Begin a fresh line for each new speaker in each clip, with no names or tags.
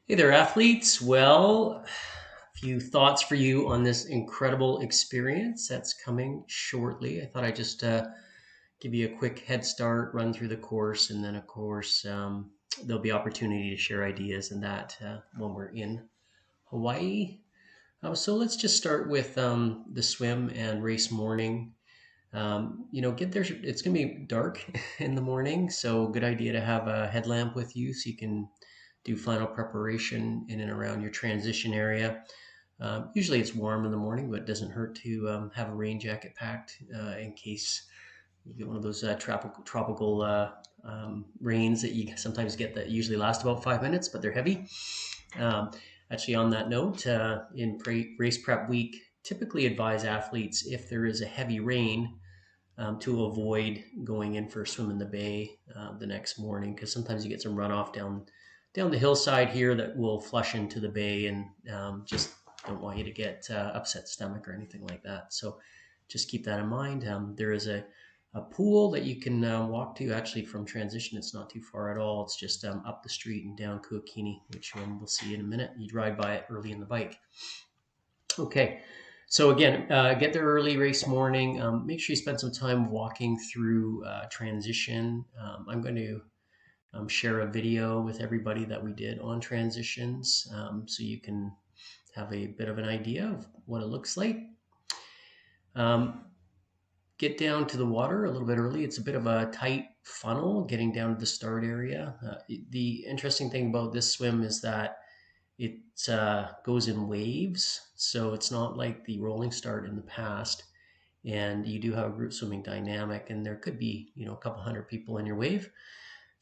Hey there, athletes. Well, a few thoughts for you on this incredible experience that's coming shortly. I thought I'd just give you a quick head start, run through the course, and then, of course, there'll be opportunity to share ideas and that when we're in Hawaii. So let's just start with the swim and race morning. Get there. It's going to be dark in the morning, so good idea to have a headlamp with you so you can do final preparation in and around your transition area. Usually it's warm in the morning, but it doesn't hurt to have a rain jacket packed in case you get one of those tropical rains that you sometimes get that usually last about 5 minutes, but they're heavy. Um, Actually, on that note, in race prep week, typically advise athletes if there is a heavy rain to avoid going in for a swim in the bay the next morning because sometimes you get some runoff down the hillside here that will flush into the bay and just don't want you to get upset stomach or anything like that. So just keep that in mind. There is a pool that you can walk to actually from transition. It's not too far at all. It's just up the street and down Kuakini, which we'll see in a minute. You ride by it early in the bike. Okay, so again, get there early race morning. Make sure you spend some time walking through transition. I'm going to share a video with everybody that we did on transitions so you can have a bit of an idea of what it looks like. Um, get down to the water a little bit early. It's a bit of a tight funnel getting down to the start area. The interesting thing about this swim is that it goes in waves, so it's not like the rolling start in the past. And you do have a group swimming dynamic, and there could be a couple hundred people in your wave.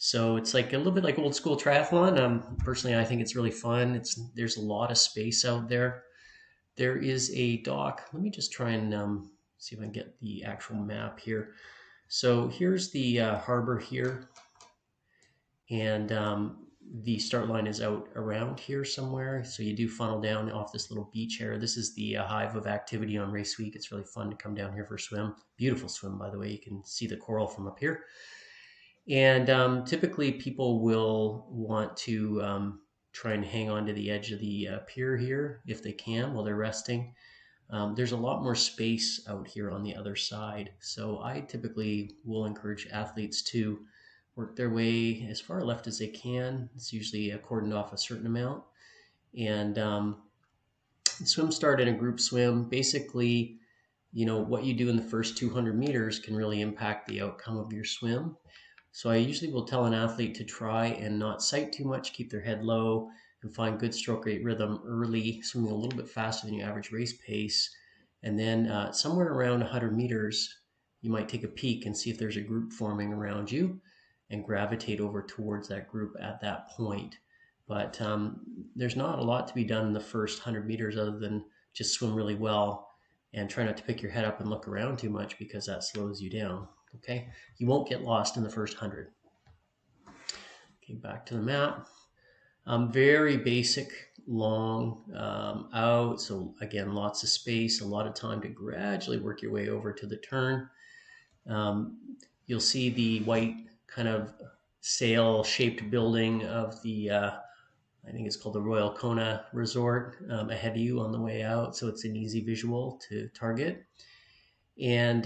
So it's like a little bit like old school triathlon. Personally, I think it's really fun. There's a lot of space out there. There is a dock. Let me just try and see if I can get the actual map here. So here's the harbor here, and the start line is out around here somewhere. So you do funnel down off this little beach area. This is the hive of activity on race week. It's really fun to come down here for a swim. Beautiful swim, by the way. You can see the coral from up here. And typically people will want to try and hang on to the edge of the pier here if they can while they're resting. There's a lot more space out here on the other side. So I typically will encourage athletes to work their way as far left as they can. It's usually cordoned off a certain amount. And swim start in a group swim. Basically, what you do in the first 200 meters can really impact the outcome of your swim. So I usually will tell an athlete to try and not sight too much, keep their head low, and find good stroke rate rhythm early, swimming a little bit faster than your average race pace. And then somewhere around 100 meters, you might take a peek and see if there's a group forming around you and gravitate over towards that group at that point. But there's not a lot to be done in the first 100 meters other than just swim really well and try not to pick your head up and look around too much because that slows you down. Okay, you won't get lost in the first 100. Okay, back to the map. Very basic, long out. So again, lots of space, a lot of time to gradually work your way over to the turn. You'll see the white kind of sail-shaped building of the, I think it's called the Royal Kona Resort ahead of you on the way out. So it's an easy visual to target. And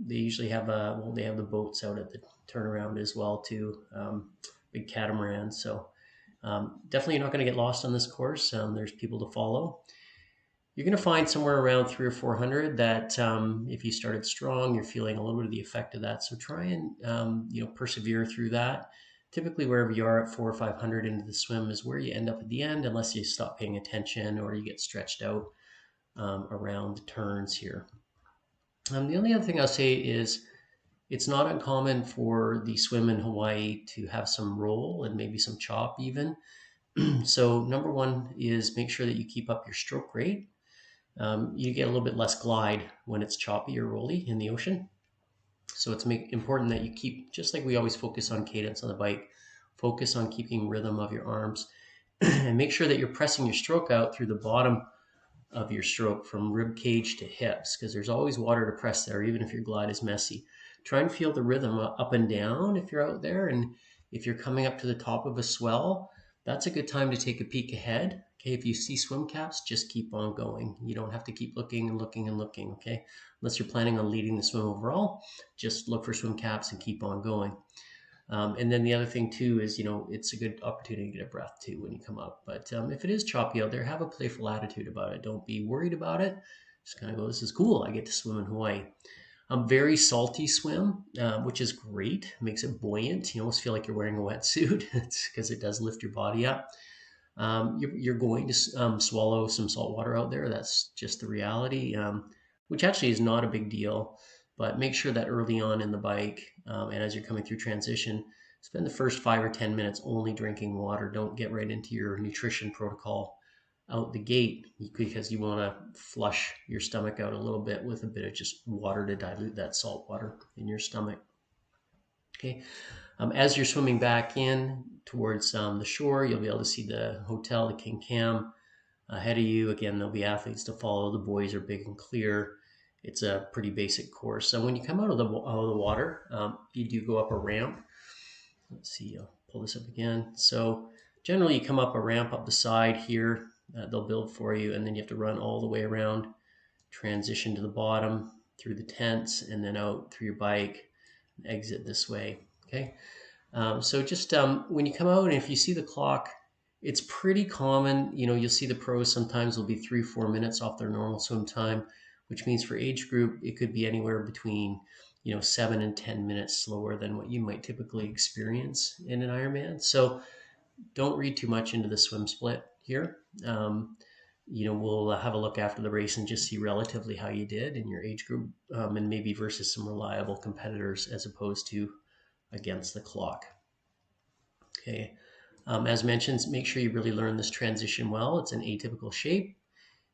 they usually have they have the boats out at the turnaround as well too, big catamarans. So definitely you're not going to get lost on this course. There's people to follow. You're going to find somewhere around 300 or 400 that if you started strong, you're feeling a little bit of the effect of that. So try and persevere through that. Typically, wherever you are at 400 or 500 into the swim is where you end up at the end, unless you stop paying attention or you get stretched out around the turns here. The only other thing I'll say is it's not uncommon for the swim in Hawaii to have some roll and maybe some chop even. So number one is make sure that you keep up your stroke rate. You get a little bit less glide when it's choppy or rolly in the ocean. So it's important that you keep, just like we always focus on cadence on the bike, focus on keeping rhythm of your arms and make sure that you're pressing your stroke out through the bottom of your stroke from rib cage to hips, because there's always water to press there, even if your glide is messy. Try and feel the rhythm up and down if you're out there, and if you're coming up to the top of a swell, that's a good time to take a peek ahead. Okay, if you see swim caps, just keep on going. You don't have to keep looking and looking and looking, okay? Unless you're planning on leading the swim overall, just look for swim caps and keep on going. And then the other thing too is, it's a good opportunity to get a breath too when you come up. But if it is choppy out there, have a playful attitude about it. Don't be worried about it. Just kind of go, this is cool. I get to swim in Hawaii. Very salty swim, which is great. Makes it buoyant. You almost feel like you're wearing a wetsuit. It's because it does lift your body up. You're going to swallow some salt water out there. That's just the reality, which actually is not a big deal. But make sure that early on in the bike and as you're coming through transition, spend the first 5 or 10 minutes only drinking water. Don't get right into your nutrition protocol out the gate because you want to flush your stomach out a little bit with a bit of just water to dilute that salt water in your stomach. Okay. As you're swimming back in towards the shore, you'll be able to see the hotel, the King Cam, ahead of you. Again, there'll be athletes to follow. The buoys are big and clear. It's a pretty basic course. So when you come out of the water, you do go up a ramp. Let's see, I'll pull this up again. So generally you come up a ramp up the side here. They'll build for you, and then you have to run all the way around, transition to the bottom through the tents, and then out through your bike, and exit this way. Okay. So just when you come out, and if you see the clock, it's pretty common. You'll see the pros sometimes will be 3-4 minutes off their normal swim time, which means for age group, it could be anywhere between 7 and 10 minutes slower than what you might typically experience in an Ironman. So don't read too much into the swim split here. We'll have a look after the race and just see relatively how you did in your age group, and maybe versus some reliable competitors as opposed to against the clock. Okay. As mentioned, make sure you really learn this transition well. It's an atypical shape,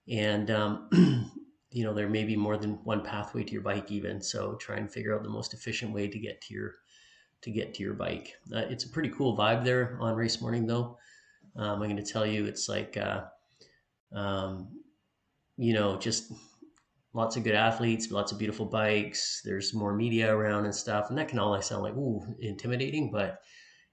and there may be more than one pathway to your bike even. So try and figure out the most efficient way to get to your bike. It's a pretty cool vibe there on race morning, though. I'm going to tell you, it's like just lots of good athletes, lots of beautiful bikes. There's more media around and stuff, and that can all sound like intimidating, but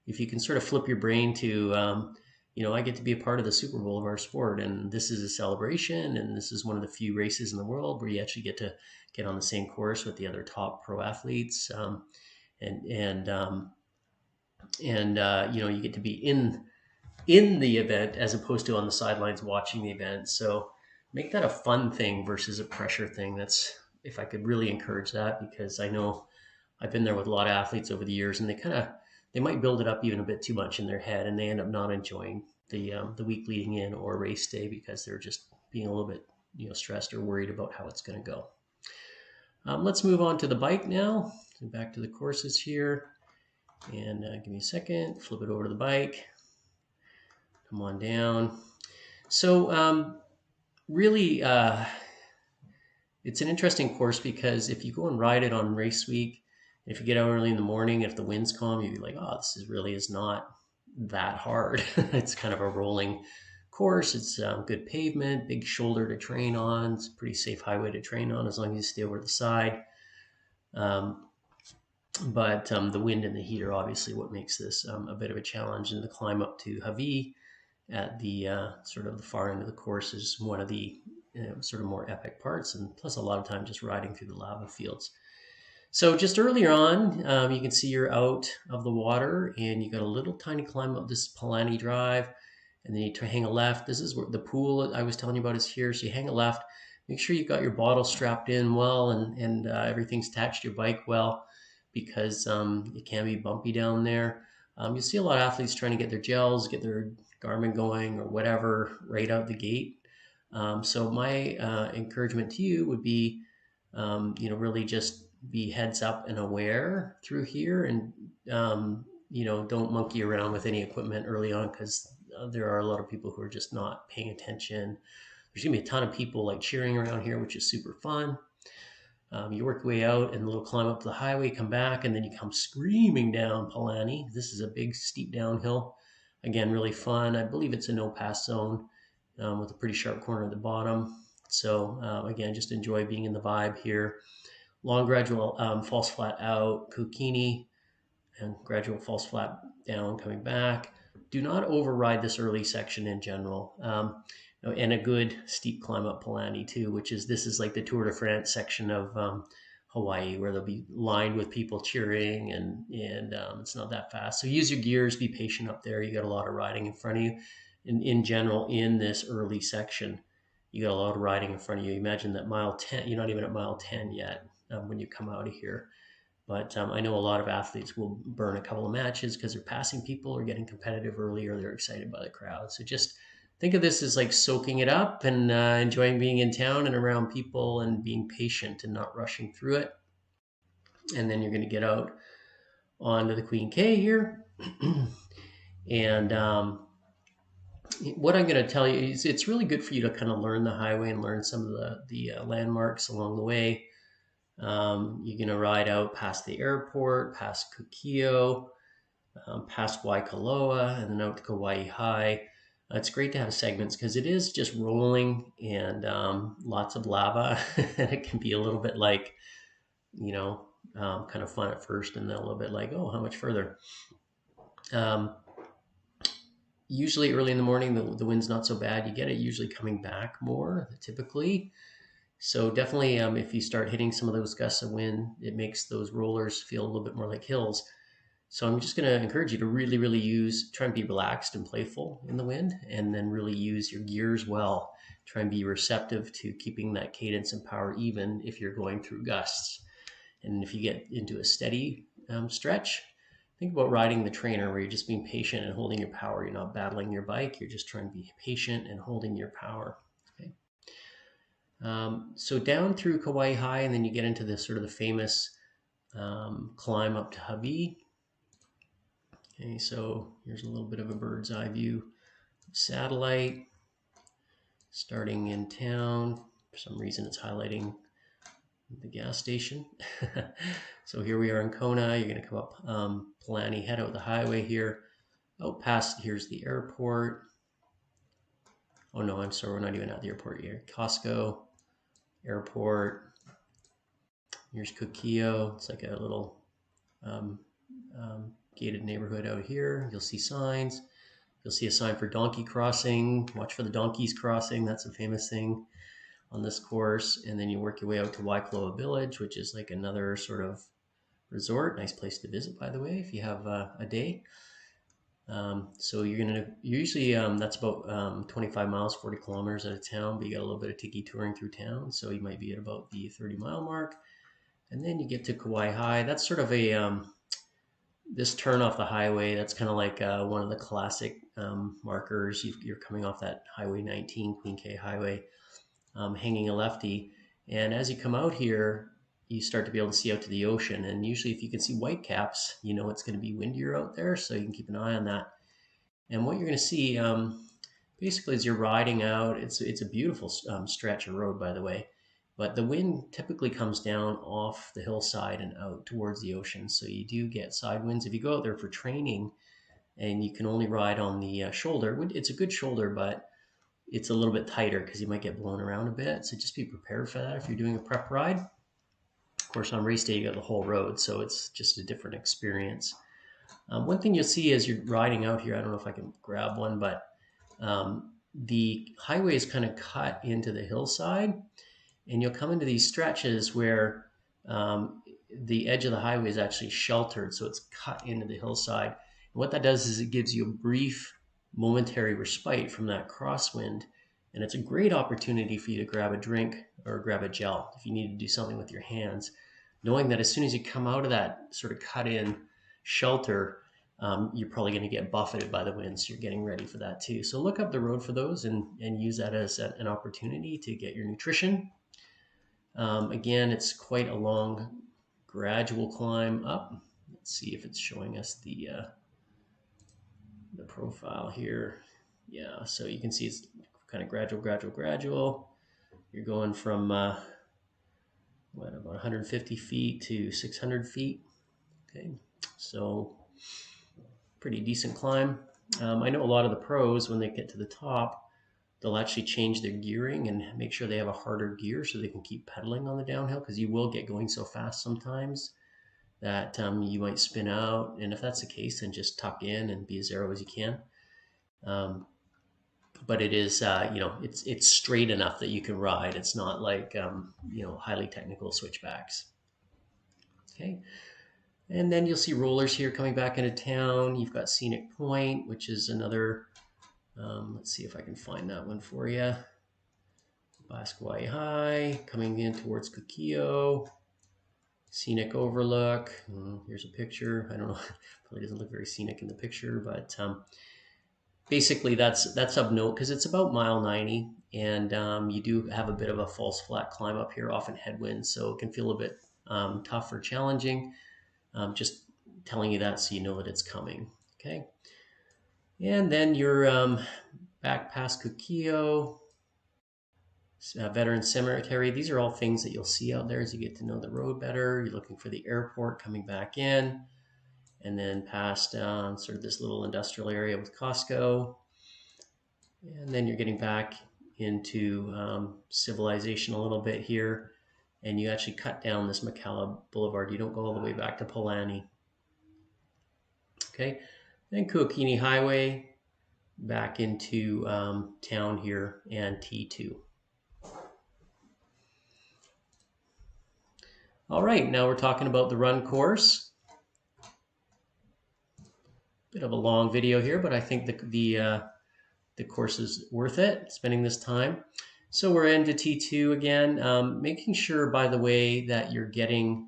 if you can sort of flip your brain to, I get to be a part of the Super Bowl of our sport, and this is a celebration, and this is one of the few races in the world where you actually get to get on the same course with the other top pro athletes, and you get to be in the event as opposed to on the sidelines watching the event. So make that a fun thing versus a pressure thing. That's, if I could really encourage that, because I know I've been there with a lot of athletes over the years, and they might build it up even a bit too much in their head, and they end up not enjoying the week leading in or race day because they're just being a little bit stressed or worried about how it's going to go. Let's move on to the bike now. Back to the courses here, and give me a second. Flip it over to the bike. Come on down. So really, it's an interesting course because if you go and ride it on race week, if you get out early in the morning, if the wind's calm, you'd be like, oh, this is not that hard. It's kind of a rolling course. It's good pavement, big shoulder to train on. It's a pretty safe highway to train on as long as you stay over the side. But the wind and the heat are obviously what makes this a bit of a challenge. And the climb up to Hawi at the sort of the far end of the course is one of the sort of more epic parts, and plus a lot of time just riding through the lava fields. So just earlier on, you can see you're out of the water, and you got a little tiny climb up this Palani Drive, and then you hang a left. This is where the pool I was telling you about is here. So you hang a left. Make sure you've got your bottle strapped in well, and everything's attached to your bike well, because it can be bumpy down there. You'll see a lot of athletes trying to get their gels, get their Garmin going or whatever right out the gate. So my encouragement to you would be, really just be heads up and aware through here, and don't monkey around with any equipment early on, because there are a lot of people who are just not paying attention. There's gonna be a ton of people like cheering around here, which is super fun. You work your way out and a little climb up the highway, come back, and then you come screaming down Palani. This is a big steep downhill. Again, really fun. I believe it's a no pass zone with a pretty sharp corner at the bottom. So again, just enjoy being in the vibe here. Long gradual false flat out, Kukini, and gradual false flat down, coming back. do not override this early section in general. And a good steep climb up Palani too, this is like the Tour de France section of Hawaii, where they'll be lined with people cheering, and it's not that fast. So use your gears, be patient up there. You got a lot of riding in front of you. In general, in this early section, you got a lot of riding in front of you. Imagine that mile 10, you're not even at mile 10 yet when you come out of here. But I know a lot of athletes will burn a couple of matches because they're passing people or getting competitive early, or they're excited by the crowd. So just think of this as like soaking it up and enjoying being in town and around people and being patient and not rushing through it. And then you're going to get out onto the Queen K here. And what I'm going to tell you is it's really good for you to kind of learn the highway and learn some of the landmarks along the way. You're going to ride out past the airport, past Kukio, past Waikoloa, and then out to Kauai High. It's great to have segments because it is just rolling and lots of lava. And it can be a little bit like, kind of fun at first, and then a little bit like, oh, how much further? Usually early in the morning, the wind's not so bad. You get it usually coming back more, typically. So definitely, if you start hitting some of those gusts of wind, it makes those rollers feel a little bit more like hills. So I'm just going to encourage you to really, really try and be relaxed and playful in the wind, and then really use your gears well. Try and be receptive to keeping that cadence and power even if you're going through gusts. And if you get into a steady stretch, think about riding the trainer, where you're just being patient and holding your power. You're not battling your bike. You're just trying to be patient and holding your power. Okay. So down through Kauai High, and then you get into the sort of the famous climb up to Hawaii. Okay, so here's a little bit of a bird's eye view of satellite. Starting in town, for some reason it's highlighting the gas station. So here we are in Kona. You're going to come up Palani, head out the highway here. Out past, here's the airport. Oh no, I'm sorry, we're not even at the airport yet. Costco, airport. Here's Kukio. It's like a little gated neighborhood out here. You'll see signs. You'll see a sign for donkey crossing. Watch for the donkeys crossing. That's a famous thing on this course. And then you work your way out to Waikoloa Village, which is like another sort of resort. Nice place to visit, by the way, if you have a day. So you're going to usually, that's about 25 miles, 40 kilometers out of town, but you got a little bit of tiki touring through town. So you might be at about the 30-mile mark. And then you get to Kauai High. That's sort of this turn off the highway. That's kind of like one of the classic markers. You're coming off that Highway 19, Queen K Highway, hanging a lefty. And as you come out here, you start to be able to see out to the ocean. And usually if you can see whitecaps, you know it's going to be windier out there. So you can keep an eye on that. And what you're going to see, basically, as you're riding out, it's a beautiful stretch of road, by the way. But the wind typically comes down off the hillside and out towards the ocean. So you do get side winds. If you go out there for training and you can only ride on the shoulder, it's a good shoulder, but it's a little bit tighter because you might get blown around a bit. So just be prepared for that if you're doing a prep ride. Of course, on race day, you got the whole road, so it's just a different experience. One thing you'll see as you're riding out here, I don't know if I can grab one, but the highway is kind of cut into the hillside. And you'll come into these stretches where the edge of the highway is actually sheltered, so it's cut into the hillside. And what that does is it gives you a brief, momentary respite from that crosswind, and it's a great opportunity for you to grab a drink or grab a gel if you need to do something with your hands, knowing that as soon as you come out of that sort of cut-in shelter, you're probably going to get buffeted by the wind, so you're getting ready for that too. So look up the road for those and use that as an opportunity to get your nutrition. Again, it's quite a long, gradual climb up. Let's see if it's showing us the profile here. Yeah, so you can see it's kind of gradual. You're going from, about 150 feet to 600 feet. Okay, so pretty decent climb. I know a lot of the pros, when they get to the top, they'll actually change their gearing and make sure they have a harder gear so they can keep pedaling on the downhill, because you will get going so fast sometimes that you might spin out. And if that's the case, then just tuck in and be as aero as you can. But it is, it's straight enough that you can ride. It's not like, highly technical switchbacks. Okay. And then you'll see rollers here coming back into town. You've got Scenic Point, which is another, let's see if I can find that one for you. Baskawai High, coming in towards Kukio. Scenic Overlook. Here's a picture. I don't know, probably doesn't look very scenic in the picture, but basically that's of note because it's about mile 90, and you do have a bit of a false flat climb up here, often headwinds, so it can feel a bit tough or challenging. Just telling you that so you know that it's coming. Okay, and then you're back past Kukio, Veteran Cemetery. These are all things that you'll see out there as you get to know the road better. You're looking for the airport coming back in, and then past sort of this little industrial area with Costco. And then you're getting back into civilization a little bit here, and you actually cut down this Macala Boulevard. You don't go all the way back to Palani. Okay, then Kuakini Highway back into town here and T2. All right, now we're talking about the run course. Bit of a long video here, but I think the course is worth it, spending this time. So we're into T2 again, making sure, by the way, that you're getting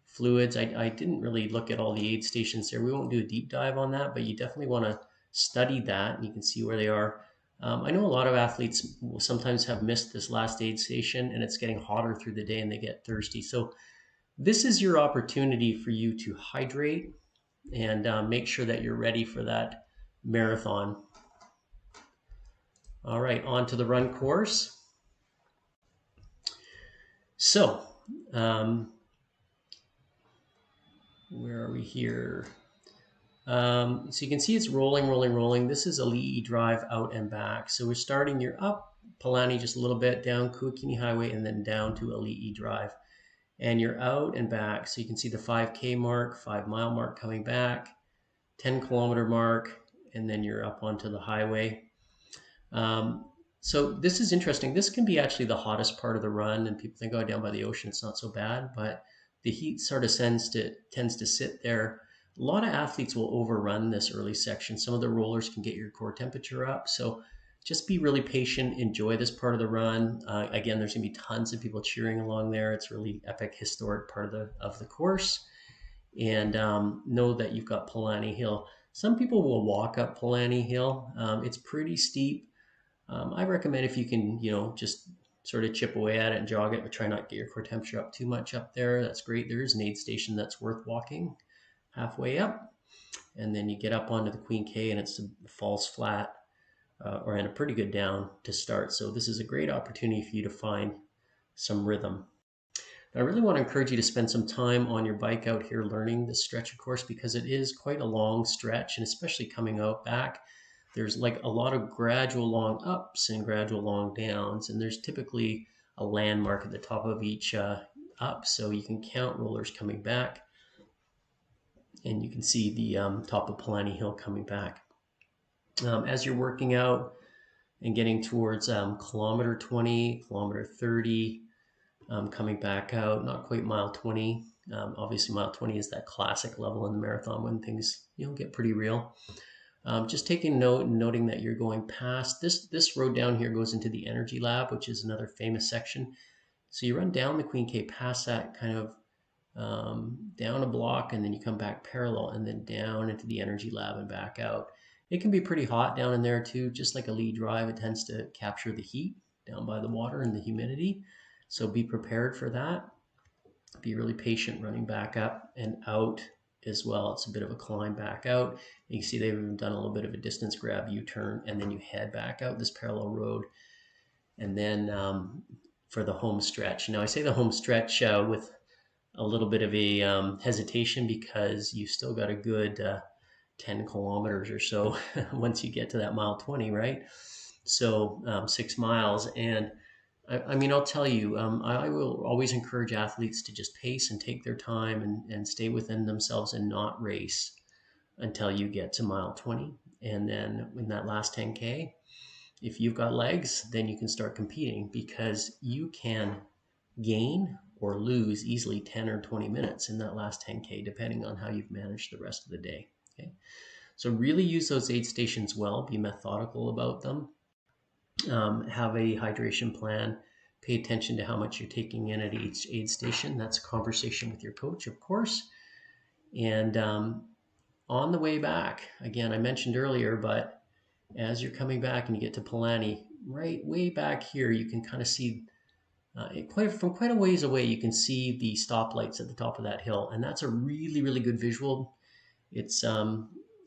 fluids. I didn't really look at all the aid stations there. We won't do a deep dive on that, but you definitely want to study that, and you can see where they are. I know a lot of athletes will sometimes have missed this last aid station, and it's getting hotter through the day and they get thirsty. So this is your opportunity for you to hydrate and make sure that you're ready for that marathon. All right, on to the run course. So, where are we here? So you can see it's rolling. This is Ali'i Drive out and back. So we're starting, you're up Palani just a little bit, down Kuakini Highway, and then down to Ali'i Drive. And you're out and back. So you can see the 5K mark, 5 mile mark coming back, 10 kilometer mark, and then you're up onto the highway. So this is interesting. This can be actually the hottest part of the run, and people think, oh, down by the ocean, it's not so bad, but the heat sort of tends to sit there. A lot of athletes will overrun this early section. Some of the rollers can get your core temperature up. So just be really patient, enjoy this part of the run. Again, there's gonna be tons of people cheering along there. It's really epic, historic part of the course. And know that you've got Palani Hill. Some people will walk up Palani Hill. It's pretty steep. I recommend if you can, just sort of chip away at it and jog it, but try not to get your core temperature up too much up there. That's great. There is an aid station that's worth walking halfway up. And then you get up onto the Queen K, and it's a false flat or in a pretty good down to start. So this is a great opportunity for you to find some rhythm. I really want to encourage you to spend some time on your bike out here learning this stretch of course, because it is quite a long stretch, and especially coming out back, there's like a lot of gradual long ups and gradual long downs, and there's typically a landmark at the top of each up, so you can count rollers coming back, and you can see the top of Palani Hill coming back. As you're working out and getting towards kilometer 20, kilometer 30, coming back out, not quite mile 20. Obviously, mile 20 is that classic level in the marathon when things get pretty real. Just taking note and noting that you're going past this road down here goes into the Energy Lab, which is another famous section. So you run down the Queen K, past that kind of down a block, and then you come back parallel and then down into the Energy Lab and back out. It can be pretty hot down in there too, just like Ali'i Drive. It tends to capture the heat down by the water and the humidity. So be prepared for that. Be really patient running back up and out as well. It's a bit of a climb back out. You can see they've even done a little bit of a distance grab U-turn, and then you head back out this parallel road. And then for the home stretch. Now I say the home stretch with a little bit of a hesitation, because you've still got a good 10 kilometers or so once you get to that mile 20, right? So 6 miles. And I mean, I'll tell you, I will always encourage athletes to just pace and take their time and stay within themselves and not race until you get to mile 20. And then in that last 10K, if you've got legs, then you can start competing, because you can gain or lose easily 10 or 20 minutes in that last 10K, depending on how you've managed the rest of the day. Okay. So really use those aid stations well, be methodical about them, have a hydration plan, pay attention to how much you're taking in at each aid station. That's a conversation with your coach, of course. And on the way back, again, I mentioned earlier, but as you're coming back and you get to Palani, right way back here, you can kind of see from quite a ways away, you can see the stoplights at the top of that hill, and that's a really, really good visual. It's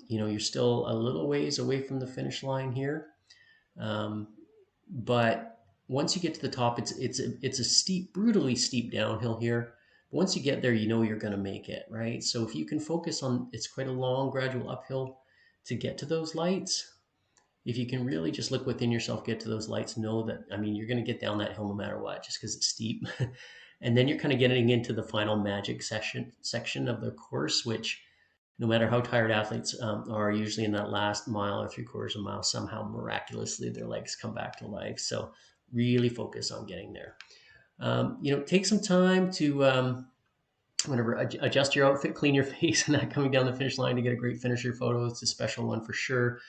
you're still a little ways away from the finish line here, um, but once you get to the top, it's a steep, brutally steep downhill here. But once you get there, you know you're going to make it, right? So if you can focus on, it's quite a long, gradual uphill to get to those lights. If you can really just look within yourself, get to those lights, know that, I mean, you're going to get down that hill no matter what, just because it's steep. And then you're kind of getting into the final magic section of the course, which no matter how tired athletes are, usually in that last mile or 3/4 of a mile, somehow miraculously their legs come back to life. So really focus on getting there. Take some time to whatever, adjust your outfit, clean your face, and that coming down the finish line to get a great finisher photo. It's a special one for sure.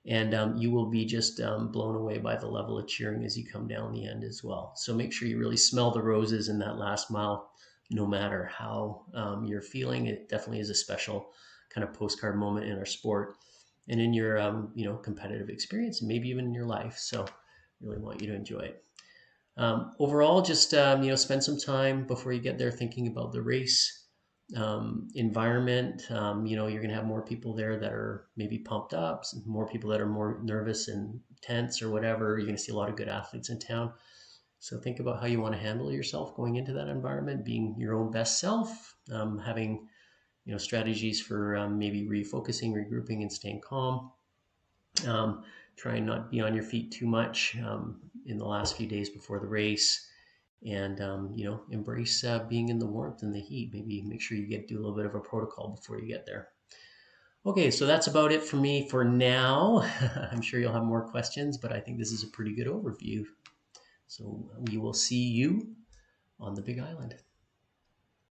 And you will be just blown away by the level of cheering as you come down the end as well. So make sure you really smell the roses in that last mile, no matter how you're feeling. It definitely is a special kind of postcard moment in our sport and in your competitive experience, and maybe even in your life. So really want you to enjoy it. Overall, just spend some time before you get there thinking about the race environment. You're going to have more people there that are maybe pumped up, more people that are more nervous and tense or whatever. You're going to see a lot of good athletes in town. So think about how you want to handle yourself going into that environment, being your own best self, having strategies for maybe refocusing, regrouping, and staying calm. Try and not be on your feet too much in the last few days before the race, and embrace being in the warmth and the heat. Maybe make sure you do a little bit of a protocol before you get there. Okay, so that's about it for me for now. I'm sure you'll have more questions, but I think this is a pretty good overview. So we will see you on the Big Island.